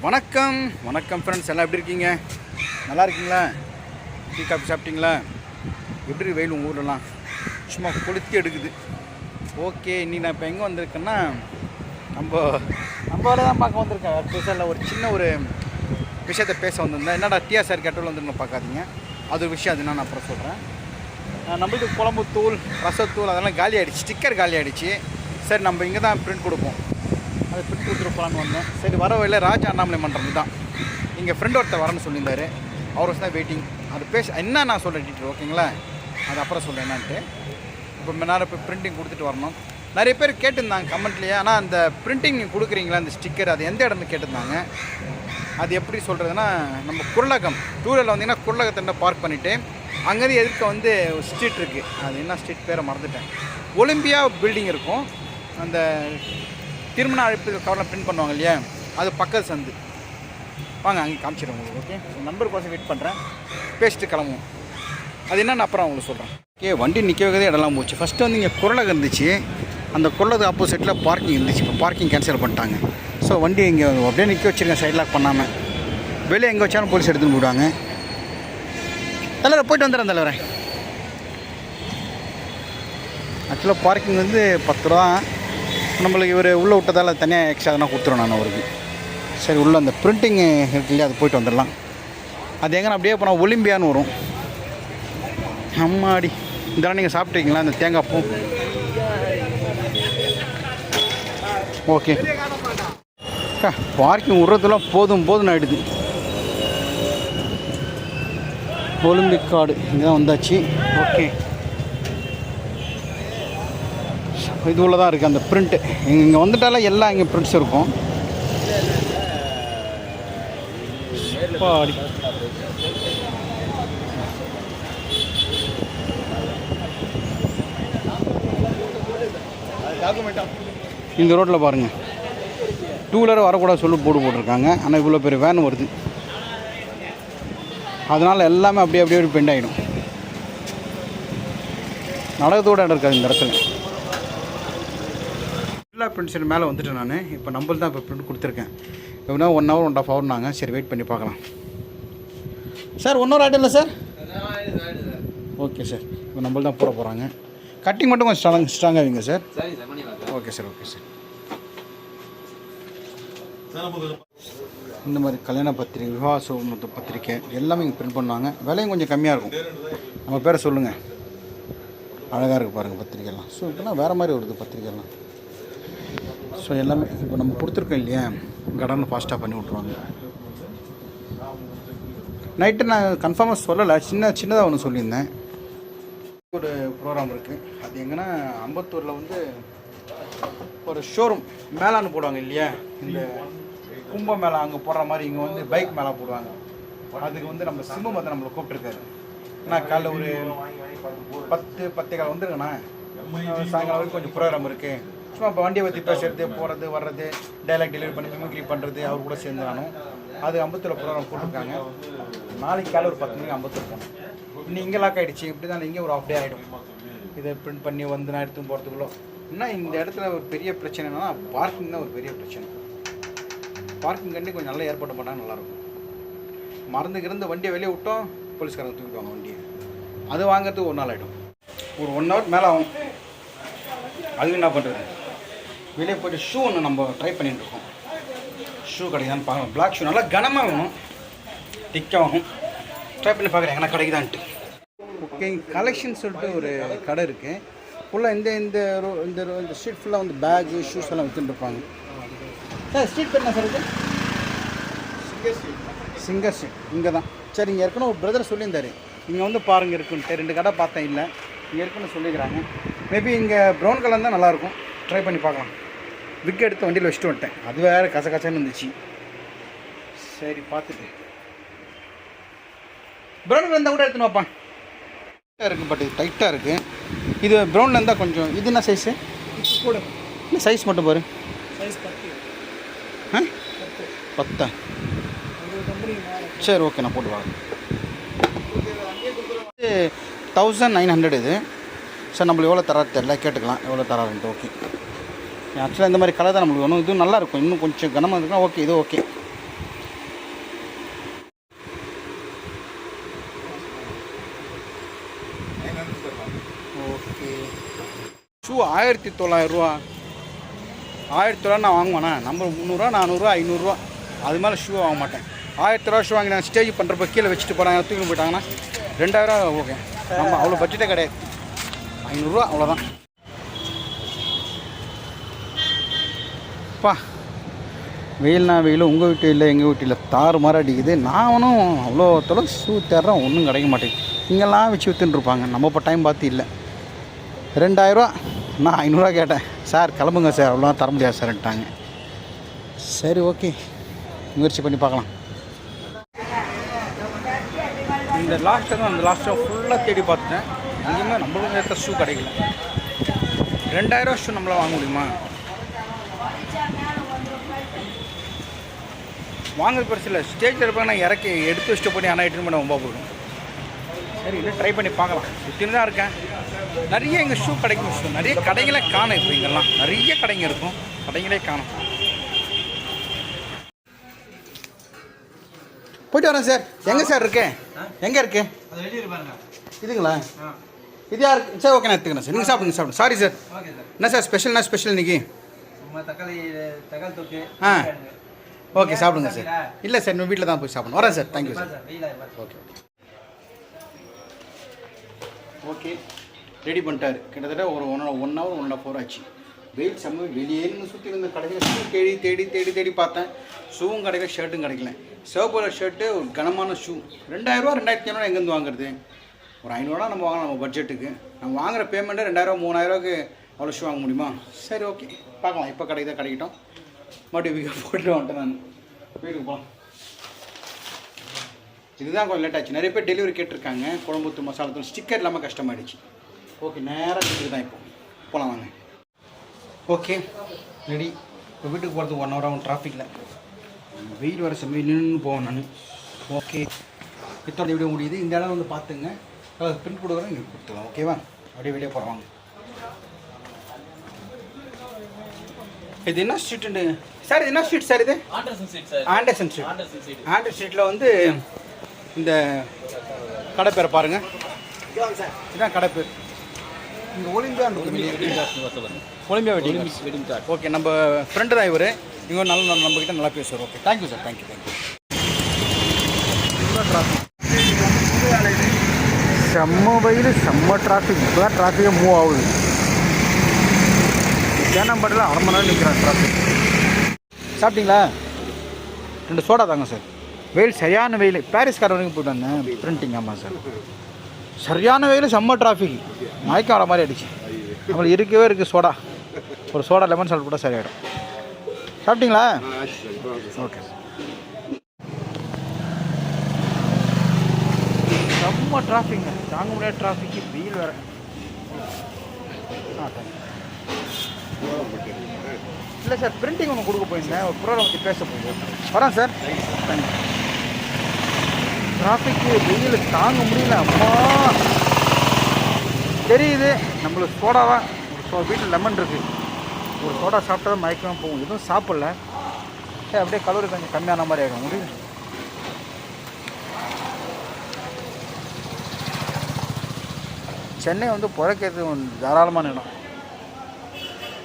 வணக்கம் வணக்கம் ஃப்ரெண்ட்ஸ், எல்லாம் எப்படி இருக்கீங்க? நல்லா இருக்கீங்களா? டீ காஃபி சாப்பிட்டீங்களா? எப்படி வெயில் உங்கள் ஊர்லலாம்? சும்மா கொளுத்தி எடுக்குது. ஓகே, இன்றைக்கி நான் இப்போ எங்கே வந்திருக்கேன்னா நம்ம வேலை தான் பார்க்க வந்திருக்கேன். ஸ்பெஷலில் ஒரு சின்ன ஒரு விஷயத்தை பேச வந்திருந்தேன். என்னடா டிஆர்ஆர் கேட்டவில் வந்துருங்க பார்க்காதீங்க, அது ஒரு விஷயம். அது நான் அப்புறம் சொல்கிறேன். நம்மளுக்கு குழம்பு தூள், ரசத்தூள் அதெல்லாம் காலி ஆகிடுச்சு, ஸ்டிக்கர் காலி ஆகிடுச்சு. சரி, நம்ம இங்கே தான் பிரிண்ட் கொடுப்போம், அதை பிரிண்ட் கொடுத்துட்டு போகலான்னு வந்தேன். சரி, வர வழியில் ராஜா அண்ணாமலை மன்றம் தான் இங்கே ஃப்ரெண்ட் ஒருத்தர் வரேன்னு சொல்லியிருந்தார். அவர் தான் வெயிட்டிங். அது என்ன நான் சொல்கிறேன் டீட்டெயில், ஓகேங்களா? அது அப்புறம் சொல்கிறேன் என்னான்ட்டு. இப்போ நேரம் இப்போ பிரிண்டிங் கொடுத்துட்டு வரணும். நிறைய பேர் கேட்டிருந்தாங்க கமெண்ட்லேயே, ஆனால் அந்த பிரிண்டிங் நீங்கள் கொடுக்குறீங்களா அந்த ஸ்டிக்கர், அது எந்த இடத்துல கேட்டிருந்தாங்க. அது எப்படி சொல்கிறதுனா, நம்ம குருளகம் டூரில் வந்தீங்கன்னா குருளகத்தை பார்க் பண்ணிவிட்டு அங்கேருந்து எதிர்க்க வந்து ஒரு ஸ்ட்ரீட் இருக்குது. அது என்ன ஸ்ட்ரீட் பேரை மறந்துட்டேன். ஒலிம்பியா பில்டிங் இருக்கும். அந்த திருமண அழைப்பு கவரில் பிரிண்ட் பண்ணுவாங்க இல்லையா, அது பக்கத்து சந்து. வாங்க அங்கே காமிச்சிடுறேன் உங்களுக்கு. ஓகே, நண்பருக்கோசம் வெயிட் பண்ணுறேன், பேசிட்டு கிளம்புவோம். அது என்னென்னு அப்புறம் உங்களுக்கு சொல்கிறேன். ஓகே, வண்டி நிற்க வைக்கிறதே இடம்லாம் போச்சு. ஃபஸ்ட்டு வந்து இங்கே குரலகம் இருந்துச்சு, அந்த குரலகு ஆப்போசிட்டில் பார்க்கிங் இருந்துச்சு. இப்போ பார்க்கிங் கேன்சல் பண்ணிட்டாங்க. ஸோ வண்டி இங்கே அப்படியே நிற்க வச்சுருக்கேன், சைட் லாக் பண்ணாமல். வெளியே எங்கே வச்சாலும் போலீஸ் எடுத்துன்னு போடுவாங்க. தலைவரை போய்ட்டு வந்துடுறேன் தலைவரை. ஆக்சுவலாக பார்க்கிங் வந்து 10 ரூபா. நம்மளுக்கு இவர் உள்ளே விட்டதால் தனியாக எக்ஸ்ட்ரா தான் கொடுத்துருவேன் நான் அவருக்கு. சரி, உள்ளே அந்த பிரிண்டிங் இருக்கு இல்லையா, அது போய்ட்டு வந்துடலாம். அது எங்கே அப்படியே போனால் ஒலிம்பியான்னு வரும். அம்மாடி, இதெல்லாம் நீங்கள் சாப்பிட்டீங்களா இந்த தேங்காய் பூ? ஓகே, பார்க்கிங் விட்றதுலாம் போதும் ஆகிடுது. ஒலிம்பிக் கார்டு இங்கே தான் வந்தாச்சு. ஓகே, இது உள்ள தான் இருக்குது அந்த பிரிண்ட்டு. இங்கே வந்துட்டால எல்லாம் இங்கே பிரிண்ட்ஸ் இருக்கும். இந்த ரோட்டில் பாருங்கள், 2 வீலர் வரக்கூடாது சொல்லி போட்டிருக்காங்க. ஆனால் இவ்வளோ பெரிய வேன் வருது, அதனால் எல்லாமே அப்படியே பெண்ட் ஆகிடும். நடக்கத்தோட இடம் இருக்காது இந்த இடத்துல. எல்லா பிரிண்ட்ஸின் மேலே வந்துட்டேன் நான். இப்போ நம்மள் தான் இப்போ பிரிண்ட் கொடுத்துருக்கேன். எப்படின்னா 1 hour 1.5 hour. சரி, வெயிட் பண்ணி பார்க்கலாம். சார் 1 hour ஆகிடல சார்? ஓகே சார், இப்போ நம்மள் தான் போட போகிறாங்க. கட்டிங் மட்டும் கொஞ்சம் ஸ்ட்ராங்காக வைங்க சார். Okay sir. இந்த மாதிரி கல்யாண பத்திரிக்கை, விவாக சுமத்து பத்திரிக்கை எல்லாமே இங்கே பிரிண்ட் பண்ணுவாங்க. விலையும் கொஞ்சம் கம்மியாக இருக்கும். நம்ம பேரை சொல்லுங்கள். அழகாக இருக்குது பாருங்கள் பத்திரிக்கைலாம். ஸோ இப்போலாம் வேறு மாதிரி வருது பத்திரிக்கைலாம். ஸோ எல்லாமே இப்போ நம்ம கொடுத்துருக்கோம் இல்லையா, கடனை ஃபாஸ்ட்டாக பண்ணி விட்ருவாங்க. நைட்டு நான் கன்ஃபார்மாக சொல்லலை, சின்னதாக ஒன்று சொல்லியிருந்தேன். ஒரு ப்ரோக்ராம் இருக்குது. அது எங்கன்னா அம்பத்தூரில் வந்து ஒரு ஷோரூம் மேலான்னு போடுவாங்க இல்லையா, இந்த கும்ப மேளா அங்கே போடுற மாதிரி இங்கே வந்து பைக் மேலே போடுவாங்க. அதுக்கு வந்து நம்ம சிம்மம் வந்து நம்மளை கூப்பிட்டுருக்காரு. நான் காலைல ஒரு 10-10:15 வந்துருங்கண்ணா, சாயங்காலம் வரைக்கும் கொஞ்சம் ப்ரோக்ராம் இருக்குது. சும்மா இப்போ வண்டியை பற்றி பேசுறது, போகிறது வர்றது, டைலாக் டெலிவரி பண்ணி மிமிக்ரி பண்ணுறது, அவர் கூட சேர்ந்து நானும் அது அம்பத்தூரில் ப்ரோக்ராம் போட்டிருக்காங்க. நாளைக்கு காலை ஒரு 10 மணிக்கு அம்பத்தூர் போகணும். இன்னும் இங்கே லாக் ஆகிடுச்சு. இப்படி தான் இங்கே ஒரு ½ டே ஆகிடும். இதை பிரிண்ட் பண்ணி வந்து நான் எடுத்து போகிறதுக்குள்ளே. இன்னும் இந்த இடத்துல ஒரு பெரிய பிரச்சனை என்னன்னா, பார்க்கிங் தான் ஒரு பெரிய பிரச்சனை. பார்க்கிங் கண்டி கொஞ்சம் நல்லா ஏற்பாடு பண்ணால் நல்லாயிருக்கும். மறந்துக்கிருந்து வண்டியை வெளியே விட்டோம், போலீஸ்காரங்க தூக்கிடுவாங்க வண்டியை. அது வாங்கிறதுக்கு 1 நாள் ஆகிடும். ஒரு 1 hour மேலே ஆகும். அதுக்கு என்ன பண்ணுறது, வெளியே போய்ட்டு ஷூ ஒன்று நம்ம ட்ரை பண்ணிட்டு இருக்கோம். ஷூ கிடைக்குதான்னு பார்க்கலாம். பிளாக் ஷூ நல்லா கனமாக வேணும், திக்காகும். ட்ரை பண்ணி பார்க்குறேன் எங்கன்னா கிடைக்குதான்ட்டு. ஓகே, கலெக்ஷன் சொல்லிட்டு ஒரு கடை இருக்குது. ஃபுல்லாக இந்த ஸ்ட்ரீட் ஃபுல்லாக வந்து பேகு ஷூஸ் எல்லாம் விற்றுருப்பாங்க. சார் ஸ்ட்ரீட் பேர் என்ன சார் இது? Singer street. இங்கே தான். சரி, இங்கே ஏற்கனவே ஒரு பிரதர் சொல்லியிருந்தார் இங்கே வந்து பாருங்கள் இருக்குன்ட்டு. 2 கடை பார்த்தேன், இல்லை இங்கே இருக்குன்னு சொல்லிக்கிறாங்க. மேபி இங்கே ப்ரௌன் கலர் தான் நல்லாயிருக்கும். ட்ரை பண்ணி பார்க்கலாம். விக் எடுத்து வண்டியில் வச்சுட்டு வந்துட்டேன், அது வேறு கசகசன்னு இருந்துச்சு. சரி, பார்த்துட்டு ப்ரௌன் இருந்தால் கூட எடுத்துன்னு வைப்பான். இருக்குது, பட் இது டைட்டாக இருக்குது. இது ப்ரௌனில் இருந்தால் கொஞ்சம். இது என்ன சைஸு? கூட இல்லை, சைஸ் மட்டும் பாரு. சைஸ் 10. 10. சரி, ஓகே, நான் போட்டு வாங்க. 1900 இது. சார் நம்மளுக்கு எவ்வளோ தராது தெரியல, கேட்டுக்கலாம் எவ்வளோ தராதுன்ட்டு. ஓகே, ஆக்சுவலாக இந்த மாதிரி கலர் தான் நம்மளுக்கு வேணும். இதுவும் நல்லாயிருக்கும். இன்னும் கொஞ்சம் கனமாக இருக்குன்னா ஓகே, இது ஓகே. ஷூ 1900 1900 நான் வாங்குவேண்ணா. நம்ம 300 400 500 அது மேலே ஷூ வாங்க மாட்டேன். 1000 ஷூ வாங்கி நான் ஸ்டேஜ் பண்ணுறப்ப கீழே வச்சுட்டு போகிறாங்க, தூக்கி போயிட்டாங்கன்னா 2000 ஓகே. நம்ம அவ்வளோ பட்ஜெட்டே கிடையாது, 500 அவ்வளோதான். பா வெயில்னா வெயில், உங்கள் வீட்டு இல்லை எங்கள் வீட்டு இல்லை, தாறு மாதிரி அடிக்குது. நானும் அவ்வளோ தொலை ஷூ தேடுறேன், ஒன்றும் கிடைக்க மாட்டேங்குது. இங்கெல்லாம் வச்சு விற்றுருப்பாங்க, நம்ம இப்போ டைம் பார்த்து இல்லை. 2000 நான் 500 கேட்டேன். சார் கிளம்புங்க சார், அவ்வளோ தர முடியாது சார்ட்டாங்க. சரி ஓகே, முயற்சி பண்ணி பார்க்கலாம். இந்த லாஸ்ட்டாக அந்த லாஸ்ட்டாக ஃபுல்லாக தேடி பார்த்துட்டேன், எங்கேயுமே நம்மளுக்கு ஏற்ற ஷூ கிடைக்கல. 2000 ஷூ நம்மளால் வாங்க முடியுமா? வாங்குறது பெருசு இல்லை, ஸ்டேஜில் இருப்பாங்க நான் இறக்கி எடுத்து வச்சுட்டு போய் ஆனால் எட்டுன்னு பண்ண ரொம்ப போகும். சரி இன்னும் ட்ரை பண்ணி பார்க்கலாம். சுற்றின்னு தான் இருக்கேன். நிறைய இங்கே ஷூ கிடைக்கும், ஷூ நிறைய கடைகளே காணும். இப்போ இங்கெல்லாம் நிறைய கடைங்க இருக்கும், கடைங்களே காணும். போயிட்டு வரேன் சார். எங்கே சார் இருக்கு? எங்கே இருக்கு? இதுங்களா? இது யார்? சார் ஓகே நான் எடுத்துக்கிறேன் சார். நீங்கள் சாப்பிடுங்க சாப்பிடுங்க. Sorry sir. என்ன சார் ஸ்பெஷல்? என்ன ஸ்பெஷல் இன்னைக்கு? தக்காளி தொக்கு. ஓகே சாப்பிடுங்க சார். இல்லை சார் இன்னும் வீட்டில் தான் போய் சாப்பிடணும். வரேன் sir. Thank you sir. Okay okay ready பண்ணிட்டார். கிட்டத்தட்ட ஒரு 1 hour 1.5 ஆச்சு. வெயில் செம்ம வெளியே சுற்றி இருந்த கடையில் ஷூ தேடி தேடி தேடி தேடி பார்த்தேன். ஷூவும் கிடைக்கல, ஷர்ட்டும் கிடைக்கல. சிவப்பு கலர் ஷர்ட்டு, ஒரு கனமான ஷூ. 2000 2500 எங்கேருந்து வாங்குறது? ஒரு 500 நம்ம வாங்கலாம் நம்ம பட்ஜெட்டுக்கு. நம்ம வாங்குகிற பேமெண்ட்டு 2000 3000க்கு அவ்வளோ ஷூ வாங்க முடியுமா? சரி ஓகே பார்க்கலாம். இப்போ கிடைக்குதா கிடைக்கட்டும். மறுபடியும் வீக்கை போட்டு வந்துட்டேன் நான். வீட்டுக்கு போகலாம். இதுதான் கொஞ்சம் லேட் ஆச்சு. நிறைய பேர் டெலிவரி கேட்டிருக்காங்க. குழம்புத்தூள் மசாலாத்தூள் ஸ்டிக்கர் இல்லாமல் கஷ்டமாயிடுச்சு. ஓகே நேராக வீட்டுக்கு தான் இப்போ போகலாம் வாங்க. Okay ready. இப்போ வீட்டுக்கு போகிறதுக்கு 1 hour ஆகும் டிராஃபிக்கில். வெயில் வர சமயம் நின்று போவேன் நான். ஓகே இத்தோட வீடியோ முடியுது. இந்த இடம் வந்து பார்த்துங்க. பிரிண்ட் கொடுக்குறேன், இங்கே கொடுத்துக்கலாம். ஓகேவா? அப்படியே வெளியே போகிறவாங்க. இது என்ன ஸ்ட்ரீட்டு சார்? இது என்ன ஸ்ட்ரீட் சார்? இது ஆண்டர்சன் ஸ்ட்ரீட். ஆண்டர்சன் ஸ்ட்ரீட்டில் வந்து இந்த கடை பேரை பாருங்கள். இதுதான் கடை பேர். இங்கே Olympia Olympia wedding card. Okay நம்ம ஃப்ரெண்டு தான் இவர். இவங்க நல்லா நம்மக்கிட்ட நல்லா பேசுவார். Okay thank you sir. தேங்க்யூ செம்ம வெயில், செம்ம டிராஃபிக். இப்போ தான் டிராஃபிக்கே மூவ் ஆகுது. சேனம்பட்டில் 1/2 மணி நேரம் நிற்கிறேன் டிராஃபிக். சாப்பிட்டீங்களா? 2 சோடா தாங்க சார். வெயில் சரியான வெயில். பாரிஸ்கார வரைக்கும் போய்ட்டு வந்தேன் பிரிண்டிங். ஆமாம் சார் சரியான வெயில், செம்ம டிராஃபிக். மயக்கம் வர மாதிரி ஆகிடுச்சு. நம்மளுக்கு இருக்கவே இருக்குது சோடா. ஒரு சோடா லெமன் சால்ட் போட்டால் சரியாயிடும். சாப்பிட்டீங்களா? ஓகே செம்ம டிராஃபிக்ங்க, தாங்க முடியாத டிராஃபிக்கு. வெயில் வேறு. இல்லை சார் பிரிண்டிங் ஒன்று கொடுக்க போயிருந்தேன், ஒரு ப்ரோக்ராம் பற்றி பேச போயிருந்தேன். வரேன் சார். தேங்க்யூ. டிராஃபிக்கு வெயில் தாங்க முடியல. அம்மா தெரியுது நம்மளுக்கு சோடாவா. ஒரு வீட்டில் லெமன் இருக்குது, ஒரு சோடா சாப்பிட்டா தான் மயக்கமாக போகும். எதுவும் சாப்பிடல. சரி அப்படியே கலோரி கொஞ்சம் கம்மியான மாதிரி ஆகிடும். முடியுது. சென்னை வந்து பிழைக்கிறது தாராளமான இடம்.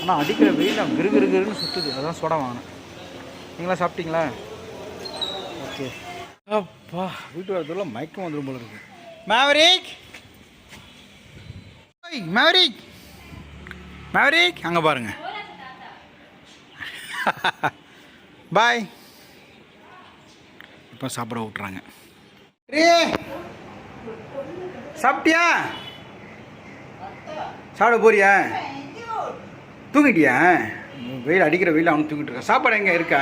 ஆனால் அடிக்கிற வெயில் கிருகிருன்னு சுற்றுது. அதான் சோடா வாங்கினேன். நீங்களாம் சாப்பிட்டீங்களா? ஓகே. அப்பா வீட்டு வரதுல மயக்கம் வந்துடும் போல இருக்கு. மேவரிக் மேவரிக் மேவரிக் அங்கே பாருங்க. பாய். இப்போ சாப்பிட விட்றாங்க. சாப்பிட்டியா? சாப்பிட போறியா? தூங்கிட்டியா? வெயில் அடிக்கிற வெயில் அவனு தூங்கிட்டு இருக்கான். சாப்பாடு எங்கே இருக்கா?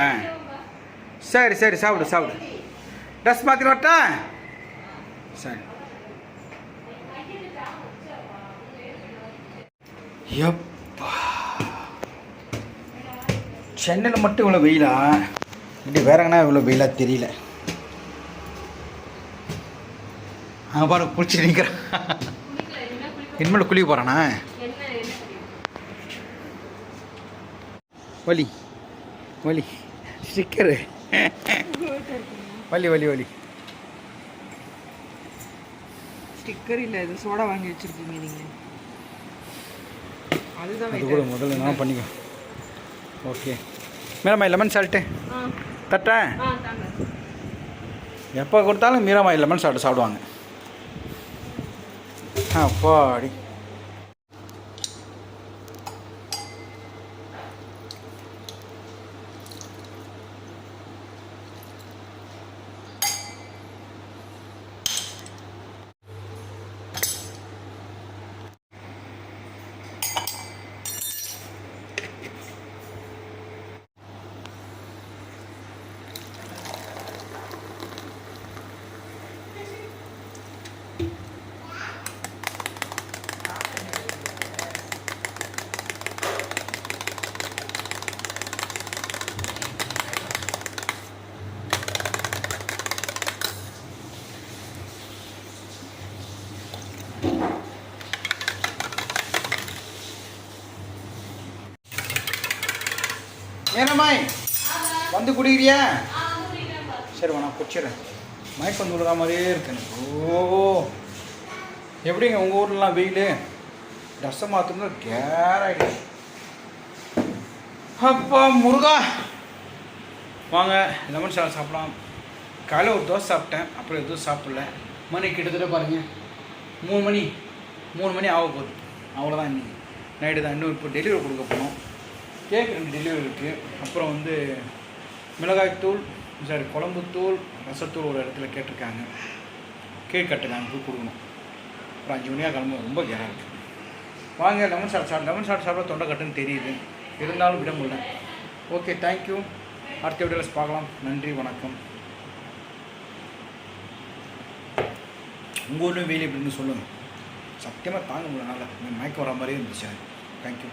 சரி சரி சாப்பிடு சாப்பிடு. ட்ரெஸ் மாற்றி வரட்டா? சரி. எப்பா சென்னையில் மட்டும் இவ்வளோ வெயிலா? இப்படி வேறங்கன்னா இவ்வளோ வெயிலாக தெரியல. அங்கே பாரு குளிச்சு நிற்கிறேன். இனிமேல் குளிக்க போகிறானா? வலி வலி ஸ்டிக்கரு வலி வலி வலி ஸ்டிக்கர் இல்லை, இது சோடா வாங்கி வச்சுருக்கீங்க நீங்கள். அதுதான் அது கூட முதல்ல நான் பண்ணிக்கோ. ஓகே மீராமாய் லெமன் சால்ட்டு தட்டேன். எப்போ கொடுத்தாலும் மீராமாய் லெமன் சால்ட்டு சாப்பிடுவாங்க. அப்பாடி ஏனம்மாய் வந்து குடிக்கிறியா? சரி நான் குடிச்சிடுறேன். மயக்கம் வந்து விழுகாம மாதிரியே இருக்கு. ஓ எப்படிங்க உங்கள் ஊர்லலாம் வெயில்? ட்ரெஸ்ஸை மாற்றணும்னா கேராயிடு. அப்பா முருகா வாங்க லெமன் சாதம் சாப்பிடலாம். காலையில் ஒரு தோசை சாப்பிட்டேன், அப்புறம் எதுவும் சாப்பிடல. மணி கிட்டத்தட்ட பாருங்கள் 3 மணி ஆக போகுது. அவ்வளோதான் இன்னைக்கு நைட்டு தான். இன்னும் இப்போ டெலிவரி கொடுக்க போனோம். கேக் 2 டெலிவரி இருக்குது. அப்புறம் வந்து மிளகாய்த்தூள் குழம்புத்தூள் ரசத்தூள் ஒரு இடத்துல கேட்டிருக்காங்க. கேக் கட்டுக்காங்க போய் கொடுக்கணும். அப்புறம் 5 மணியாக கிளம்பும். ரொம்ப கேராக இருக்குது. வாங்க லெமன் சாப்பிட் சாப்பிட தொண்டை கட்டுன்னு தெரியுது, இருந்தாலும் விட முடியல. Okay thank you. அடுத்த வீடியோவில் பார்க்கலாம். நன்றி வணக்கம். உங்கள் ஊர்லேயும் வெயில் எப்படின்னு சொல்லுங்கள். சத்தியமாக தாங்க முடியல. மயக்கம் வர மாதிரியே இருந்துச்சு. தேங்க்யூ.